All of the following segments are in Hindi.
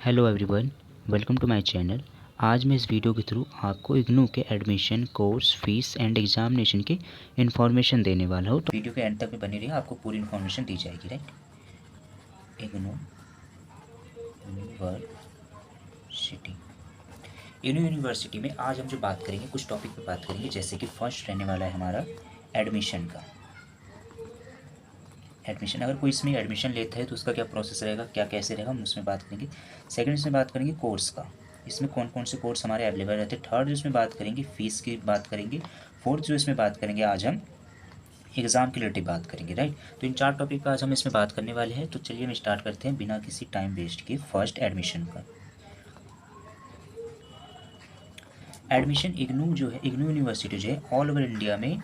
Hello everyone, welcome to my channel. आज मैं इस वीडियो के थ्रू आपको इग्नू के admission, course, fees and examination की इन्फॉर्मेशन देने वाला हूँ। तो वीडियो के एंड तक में बनी रही, आपको पूरी इन्फॉर्मेशन दी जाएगी। Right, IGNOU university. IGNOU university में आज हम जो बात करेंगे, कुछ टॉपिक पे बात करेंगे, जैसे कि फर्स्ट रहने वाला है हमारा एडमिशन का। एडमिशन, अगर कोई इसमें एडमिशन लेता है तो उसका क्या प्रोसेस रहेगा, क्या कैसे रहेगा, हम उसमें बात करेंगे। सेकंड इसमें बात करेंगे कोर्स का, इसमें कौन कौन से कोर्स हमारे अवेलेबल रहते हैं। थर्ड जो इसमें बात करेंगे फ़ीस की बात करेंगे। फोर्थ जो इसमें बात करेंगे आज हम एग्ज़ाम के रिलेटेड बात करेंगे। राइट, तो इन 4 टॉपिक का आज हम इसमें बात करने वाले हैं। तो चलिए हम स्टार्ट करते हैं बिना किसी टाइम वेस्ट के फर्स्ट एडमिशन का। एडमिशन इग्नू जो है, इग्नू यूनिवर्सिटी जो है ऑल ओवर इंडिया में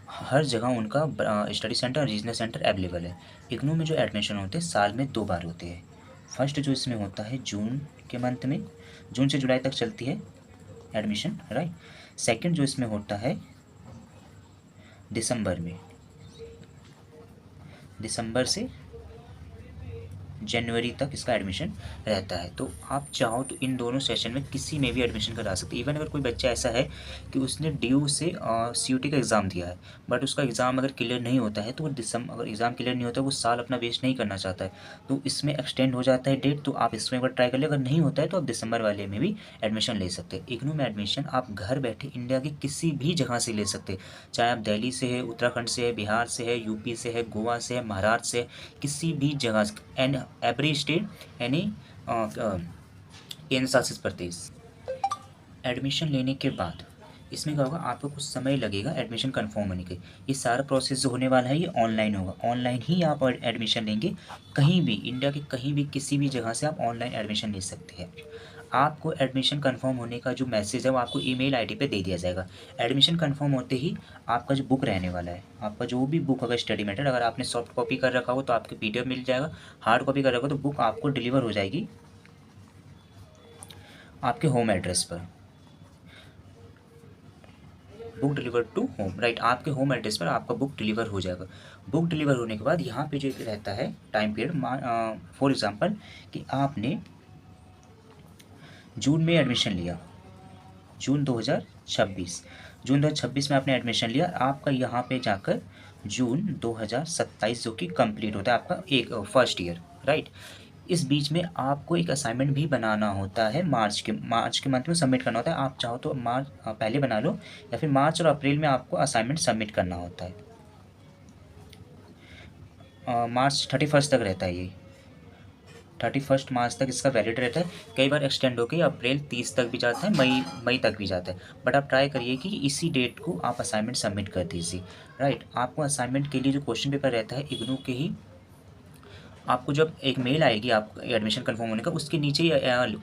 हर जगह उनका study centre, regional centre available है। इग्नू में जो एडमिशन होते हैं साल में 2 बार होते हैं। फर्स्ट जो इसमें होता है जून के मंथ में, जून से जुलाई तक चलती है एडमिशन। राइट, सेकंड जो इसमें होता है दिसंबर में, दिसंबर से जनवरी तक इसका एडमिशन रहता है। तो आप चाहो तो इन दोनों सेशन में किसी में भी एडमिशन करा सकते हैं। इवन अगर कोई बच्चा ऐसा है कि उसने ड्यू से CUT का एग्ज़ाम दिया है, बट उसका एग्ज़ाम अगर क्लियर नहीं होता है, तो वो अगर एग्ज़ाम क्लियर नहीं होता है, वो साल अपना वेस्ट नहीं करना चाहता है, तो इसमें एक्सटेंड हो जाता है डेट। तो आप इसमें एक बार ट्राई कर ले, अगर नहीं होता है तो आप दिसंबर वाले में भी एडमिशन ले सकते हैं। इग्नू में एडमिशन आप घर बैठे इंडिया की किसी भी जगह से ले सकते हैं, चाहे आप दिल्ली से है, उत्तराखंड से है, बिहार से है, यूपी से है, गोवा से है, महाराष्ट्र से है, किसी भी जगह से, एंड एवरी स्टेट यानी केंद्र शासित प्रदेश। एडमिशन लेने के बाद इसमें क्या होगा, आपको कुछ समय लगेगा एडमिशन कंफर्म होने के। ये सारा प्रोसेस जो होने वाला है ये ऑनलाइन होगा। ऑनलाइन ही आप एडमिशन लेंगे, कहीं भी इंडिया के कहीं भी किसी भी जगह से आप ऑनलाइन एडमिशन ले सकते हैं। आपको एडमिशन कंफर्म होने का जो मैसेज है वो आपको ईमेल आईडी पे दे दिया जाएगा। एडमिशन कंफर्म होते ही आपका जो बुक रहने वाला है, आपका जो भी बुक अगर स्टडी मटेरियल, अगर आपने सॉफ्ट कॉपी कर रखा हो तो आपको PDF मिल जाएगा, हार्ड कॉपी कर रखा हो तो बुक आपको डिलीवर हो जाएगी आपके होम एड्रेस पर। Book deliver to home, right, आपके होम एड्रेस पर आपका बुक डिलीवर हो जाएगा। बुक डिलीवर होने के बाद यहाँ पे जो रहता है टाइम पीरियड, फॉर एग्जांपल कि आपने जून में एडमिशन लिया, जून 2026 में आपने एडमिशन लिया, आपका यहाँ पे जाकर जून 2027 जो कि कंप्लीट होता है आपका एक फर्स्ट ईयर। राइट, इस बीच में आपको एक असाइनमेंट भी बनाना होता है, मार्च के मंथ में सबमिट करना होता है। आप चाहो तो मार्च पहले बना लो, या फिर मार्च और अप्रैल में आपको असाइनमेंट सबमिट करना होता है। मार्च 31 तक रहता है ये, 31 मार्च तक इसका वैलिड रहता है। कई बार एक्सटेंड होकर अप्रैल 30 तक भी जाता है, मई तक भी जाता है, बट आप ट्राई करिए कि इसी डेट को आप असाइनमेंट सबमिट कर दीजिए। राइट, आपको असाइनमेंट के लिए जो क्वेश्चन पेपर रहता है इग्नू के ही, आपको जब एक मेल आएगी आप एडमिशन कंफर्म होने का, उसके नीचे ही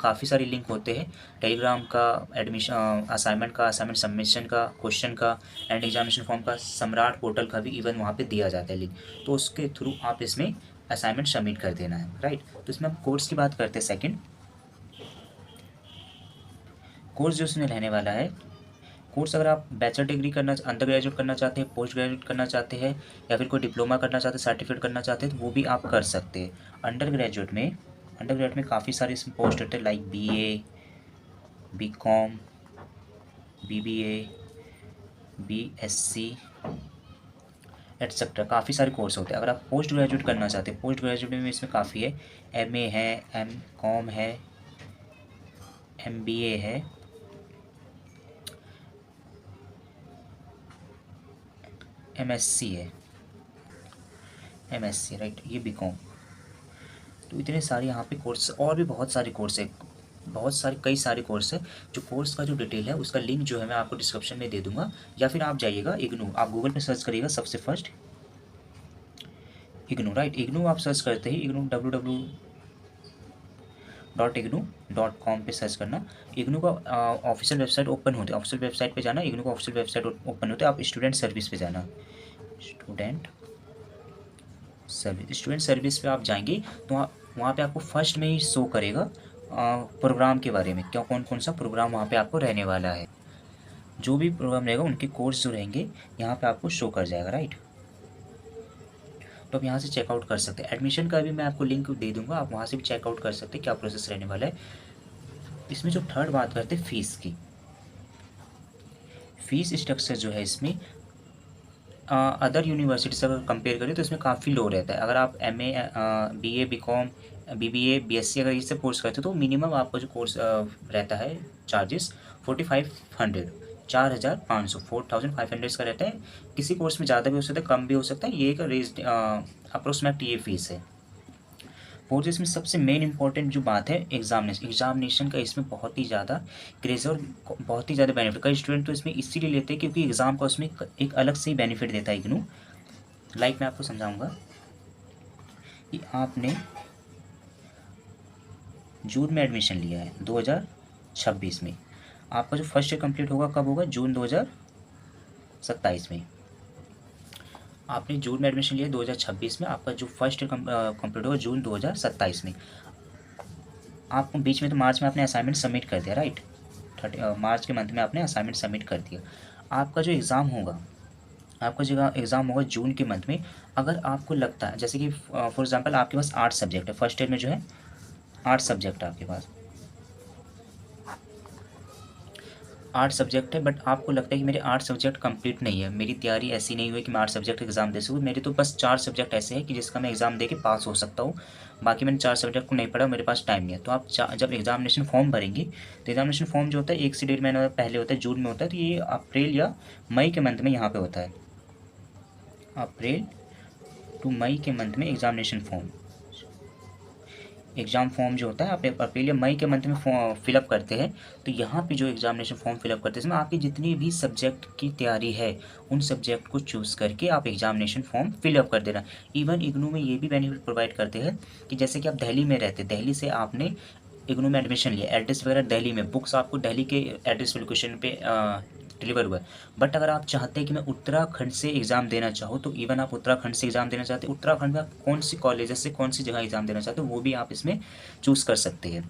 काफ़ी सारे लिंक होते हैं, टेलीग्राम का, एडमिशन असाइनमेंट का, असाइनमेंट सबमिशन का, क्वेश्चन का, एंड एग्जामिनेशन फॉर्म का, सम्राट पोर्टल का भी इवन वहाँ पे दिया जाता है लिंक। तो उसके थ्रू आप इसमें असाइनमेंट सबमिट कर देना है। राइट, तो इसमें हम कोर्स की बात करते हैं। सेकेंड कोर्स जो इसमें रहने वाला है, कोर्स अगर आप बैचलर डिग्री करना, अंडर ग्रेजुएट करना चाहते हैं, पोस्ट ग्रेजुएट करना चाहते हैं, या फिर कोई डिप्लोमा करना चाहते हैं, सर्टिफिकेट करना चाहते हैं, तो वो भी आप कर सकते हैं। अंडर ग्रेजुएट में काफ़ी सारे इसमें पोस्ट होते हैं, like BA, BCom, BBA, BSc etcetera, काफ़ी सारे कोर्स होते हैं। अगर आप पोस्ट ग्रेजुएट करना चाहते हैं, पोस्ट ग्रेजुएट में इसमें काफ़ी है, MA है, MCom है, MBA है, MSc है, MSc, राइट, ये BCom। तो इतने सारे यहाँ पे कोर्स, और भी बहुत सारे कोर्स है, कई सारे कोर्स है। जो कोर्स का जो डिटेल है उसका लिंक जो है मैं आपको डिस्क्रिप्शन में दे दूंगा, या फिर आप जाइएगा इग्नू, आप गूगल पे सर्च करिएगा सबसे फर्स्ट इग्नू। राइट, इग्नू आप सर्च करते ही इग्नू www.ignu.com पे सर्च करना, इग्नू का ऑफिशियल वेबसाइट ओपन होता है, ऑफिशियल वेबसाइट पे जाना, इग्नू का ऑफिशियल वेबसाइट ओपन होता है। आप स्टूडेंट सर्विस पे जाना, स्टूडेंट सर्विस पे आप जाएंगे तो वहाँ पे आपको फर्स्ट में ही शो करेगा प्रोग्राम के बारे में, क्या कौन कौन सा प्रोग्राम वहाँ पे आपको रहने वाला है। जो भी प्रोग्राम रहेगा उनके कोर्स जो रहेंगे यहाँ पे आपको शो कर जाएगा। राइट, तो आप यहाँ से चेकआउट कर सकते हैं। एडमिशन का भी मैं आपको लिंक दे दूँगा, आप वहाँ से भी चेकआउट कर सकते हैं क्या प्रोसेस रहने वाला है। इसमें जो थर्ड बात करते हैं फ़ीस की, फ़ीस स्ट्रक्चर जो है इसमें अदर यूनिवर्सिटी से अगर कंपेयर करें तो इसमें काफ़ी लो रहता है। अगर आप MA BA BCom BBA BSc अगर इससे कोर्स करते हो तो मिनिमम आपका जो कोर्स रहता है चार्जेस 4500 4500 4500 का रहता है। किसी कोर्स में ज़्यादा भी हो सकता है, कम भी हो सकता है, ये एक रेज अप्रोक्सीमेट ये फीस है। और इसमें सबसे मेन इंपॉर्टेंट जो बात है एग्जामिनेशन का इसमें बहुत ही ज़्यादा क्रेज़ और बहुत ही ज़्यादा बेनिफिट। कई स्टूडेंट तो इसमें इसीलिए लेते हैं क्योंकि एग्ज़ाम का उसमें एक अलग से ही बेनिफिट देता है इग्नू। लाइक मैं आपको समझाऊंगा कि आपने जून में एडमिशन लिया है 2026 में, आपका जो फर्स्ट ईयर कंप्लीट होगा कब होगा, जून 2027 में। आपने जून में एडमिशन लिया 2026 में, आपका जो फर्स्ट ईयर कंप्लीट होगा जून 2027 में। आपको बीच में तो मार्च में आपने असाइनमेंट सबमिट कर दिया, राइट, मार्च के मंथ में आपने असाइनमेंट सबमिट कर दिया। आपका जो एग्ज़ाम होगा, आपका जो एग्ज़ाम होगा जून के मंथ में, अगर आपको लगता है जैसे कि फॉर एग्जांपल आपके पास 8 सब्जेक्ट है, फर्स्ट ईयर में जो है 8 सब्जेक्ट है आपके पास, 8 सब्जेक्ट है, बट आपको लगता है कि मेरे 8 सब्जेक्ट कंप्लीट नहीं है, मेरी तैयारी ऐसी नहीं हुई कि मैं 8 सब्जेक्ट एग्ज़ाम दे सकूँ, मेरे तो बस 4 सब्जेक्ट ऐसे हैं कि जिसका मैं एग्ज़ाम दे के पास हो सकता हूँ, बाकी मैंने 4 सब्जेक्ट को नहीं पढ़ा, मेरे पास टाइम नहीं है। तो आप जब एग्जामिनेशन फॉर्म भरेंगे तो एग्जामिनेशन फॉर्म जो होता है 1 से 1.5 महीना पहले होता है, जून में होता है, तो ये अप्रैल या मई के मंथ में यहाँ पर होता है, अप्रैल टू मई के मंथ में एग्जामिनेशन फॉर्म, एग्ज़ाम फॉर्म जो होता है आप अप्रैल या मई के मंथ में फिलअप करते हैं। तो यहाँ पे जो एग्जामिनेशन फॉर्म फिलअप करते हैं इसमें आपकी जितनी भी सब्जेक्ट की तैयारी है उन सब्जेक्ट को चूज़ करके आप एग्जामिनेशन फॉर्म फिलअप कर देना। इवन इग्नू में ये भी बेनिफिट प्रोवाइड करते हैं कि जैसे कि आप दिल्ली में रहते, दिल्ली से आपने इग्नू में एडमिशन लिया, एड्रेस वगैरह दिल्ली में, बुक्स आपको दिल्ली के एड्रेस लोकेशन पे डिलीवर हुआ है। बट अगर आप चाहते हैं कि मैं उत्तराखंड से एग्ज़ाम देना चाहूँ तो इवन आप उत्तराखंड से एग्ज़ाम देना चाहते हैं, उत्तराखंड में आप कौन सी कॉलेजेस से कौन सी जगह एग्ज़ाम देना चाहते हो वो भी आप इसमें चूज़ कर सकते हैं।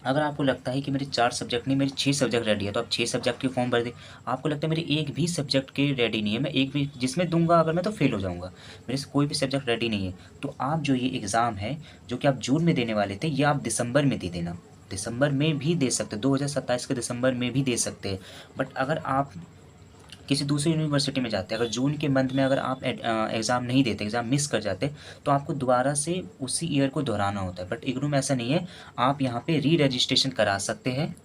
अगर आपको लगता है कि मेरे 4 सब्जेक्ट नहीं, मेरे 6 सब्जेक्ट रेडी है तो आप 6 सब्जेक्ट के फॉर्म भर दें। आपको लगता है मेरे एक भी सब्जेक्ट के रेडी नहीं है, मैं एक भी जिसमें दूंगा अगर मैं तो फेल हो जाऊंगा, मेरे से कोई भी सब्जेक्ट रेडी नहीं है, तो आप जो ये एग्ज़ाम है जो कि आप जून में देने वाले थे ये आप दिसंबर में दे देना, दिसंबर में भी दे सकते, 2027 के दिसंबर में भी दे सकते हैं। बट अगर आप किसी दूसरी यूनिवर्सिटी में जाते हैं, अगर जून के मंथ में अगर आप एग्ज़ाम नहीं देते, एग्ज़ाम मिस कर जाते, तो आपको दोबारा से उसी ईयर को दोहराना होता है। बट इग्नू में ऐसा नहीं है, आप यहाँ पे री रजिस्ट्रेशन करा सकते हैं।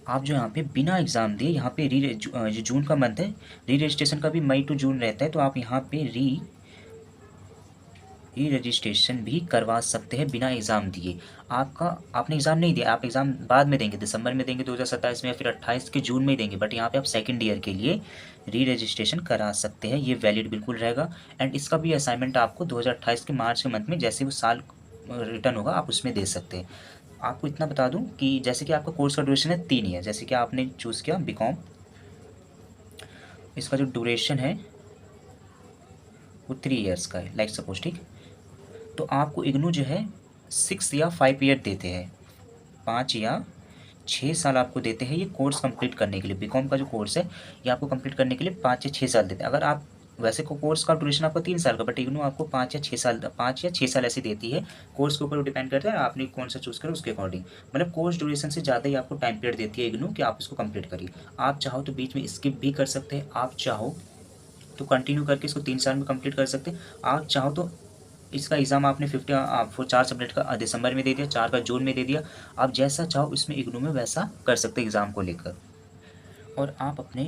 आप जो यहाँ पे बिना एग्ज़ाम दिए यहाँ पे जो जून का मंथ है, री रजिस्ट्रेशन का भी मई टू जून रहता है, तो आप यहाँ पे री रजिस्ट्रेशन भी करवा सकते हैं बिना एग्ज़ाम दिए। आपने एग्ज़ाम नहीं दिया, आप एग्ज़ाम बाद में देंगे, दिसंबर में देंगे 2027 में या फिर 28 के जून में ही देंगे, बट यहाँ पे आप सेकंड ईयर के लिए री रजिस्ट्रेशन करा सकते हैं, ये वैलिड बिल्कुल रहेगा। एंड इसका भी असाइनमेंट आपको 2028 के मार्च के मंथ में जैसे वो साल रिटर्न होगा आप उसमें दे सकते हैं। आपको इतना बता दूँ कि जैसे कि आपका कोर्स का ड्यूरेशन है 3 ईयर, जैसे कि आपने चूज़ किया BCom, इसका जो ड्यूरेशन है वो 3 ईयर्स का है, लाइक सपोज, ठीक। तो आपको इग्नू जो है 6 या 5 ईयर देते हैं, 5 या 6 साल आपको देते हैं ये कोर्स कंप्लीट करने के लिए। BCom का जो कोर्स है ये आपको कंप्लीट करने के लिए 5 या 6 साल देते हैं। अगर आप वैसे को कोर्स का ड्यूरेशन आपको 3 साल का, बट इग्नू आपको 5 या 6 साल ऐसे देती है। कोर्स के ऊपर डिपेंड करता है आपने कौन सा चूज़ करें उसके अकॉर्डिंग, मतलब कोर्स ड्यूरेशन से ज़्यादा ही आपको टाइम पीरियड देती है इग्नू कि आप इसको कंप्लीट करिए। आप चाहो तो बीच में स्किप भी कर सकते हैं, आप चाहो तो कंटिन्यू करके इसको 3 साल में कंप्लीट कर सकते हैं, आप चाहो तो इसका एग्ज़ाम आपने 4 सब्जेक्ट का दिसंबर में दे दिया, 4 का जून में दे दिया, आप जैसा चाहो इसमें इग्नू में वैसा कर सकते हैं एग्ज़ाम को लेकर। और आप अपने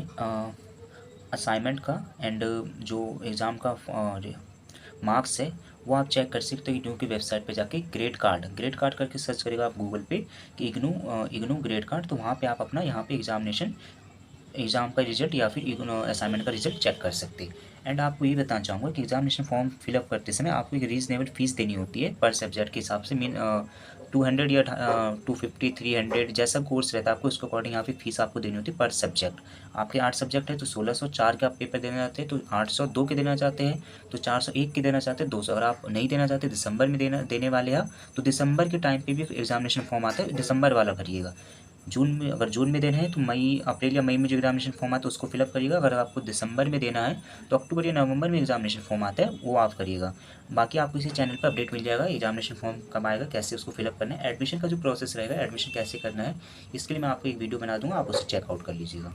असाइनमेंट का एंड जो एग्ज़ाम का मार्क्स है वो आप चेक कर सकते हो इग्नू की वेबसाइट पे जाके, ग्रेड कार्ड करके सर्च करेगा आप गूगल पे कि इग्नू ग्रेड कार्ड, तो वहाँ पे आप अपना यहाँ पे एग्ज़ाम का रिजल्ट या फिर इग्नू असाइनमेंट का रिजल्ट चेक कर सकते हैं। एंड आपको ये बताना चाहूँगा कि एग्जामिनेशन फॉर्म फिलअप करते समय आपको एक रीजनेबल फीस देनी होती है पर सब्जेक्ट के हिसाब से, 200 या 250 300 जैसा कोर्स रहता है आपको उसके अकॉर्डिंग यहाँ पे फीस आपको देनी होती है पर सब्जेक्ट। आपके 8 सब्जेक्ट है तो 1600, 4 के आप पेपर देना चाहते हैं तो 800, 2 के देना चाहते हैं तो 400, 1 के देना चाहते हैं 200। अगर आप नहीं देना चाहते दिसंबर में देने वाले हैं तो दिसंबर के टाइम पे भी एग्जामिनेशन फॉर्म आता है, दिसंबर वाला भरिएगा। जून में, अगर जून में देना है तो मई, अप्रैल या मई में जो एग्जामिनेशन फॉर्म आता है उसको फिलअप करिएगा। अगर आपको दिसंबर में देना है तो अक्टूबर या नवंबर में एग्जामिनेशन फॉर्म आता है, वो आप करिएगा। बाकी आपको इसी चैनल पर अपडेट मिल जाएगा एग्जामिनेशन फॉर्म कब आएगा, कैसे उसको फिलअप करना है, एडमिशन का जो प्रोसेस रहेगा, एडमिशन कैसे करना है, इसके लिए मैं आपको एक वीडियो बना दूँगा, आप उसे चेकआउट कर लीजिएगा।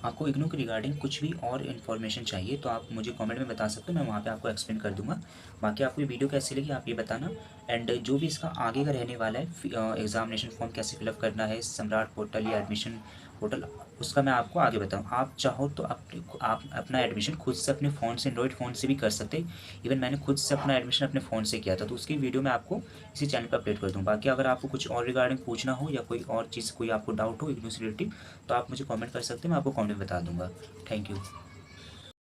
आपको इग्नू के रिगार्डिंग कुछ भी और इन्फॉर्मेशन चाहिए तो आप मुझे कमेंट में बता सकते हो, मैं वहाँ पे आपको एक्सप्लेन कर दूँगा। बाकी आपको ये वीडियो कैसी लगी आप ये बताना। एंड जो भी इसका आगे का रहने वाला है, एग्ज़ामिनेशन फॉर्म कैसे फिलअप करना है, सम्राट पोर्टल या एडमिशन पोर्टल, उसका मैं आपको आगे बताऊँ। आप चाहो तो आप अपना एडमिशन खुद से अपने फ़ोन से, एंड्रॉइड फ़ोन से भी कर सकते। इवन मैंने खुद से अपना एडमिशन अपने फ़ोन से किया था, तो उसकी वीडियो मैं आपको इसी चैनल पर अपडेट कर दूँ। बाकी अगर आपको कुछ और रिगार्डिंग पूछना हो या कोई और चीज़, कोई आपको डाउट हो इग्नू से रिलेटेड, तो आप मुझे कमेंट कर सकते हैं, मैं आपको कमेंट में बता दूंगा। Thank you.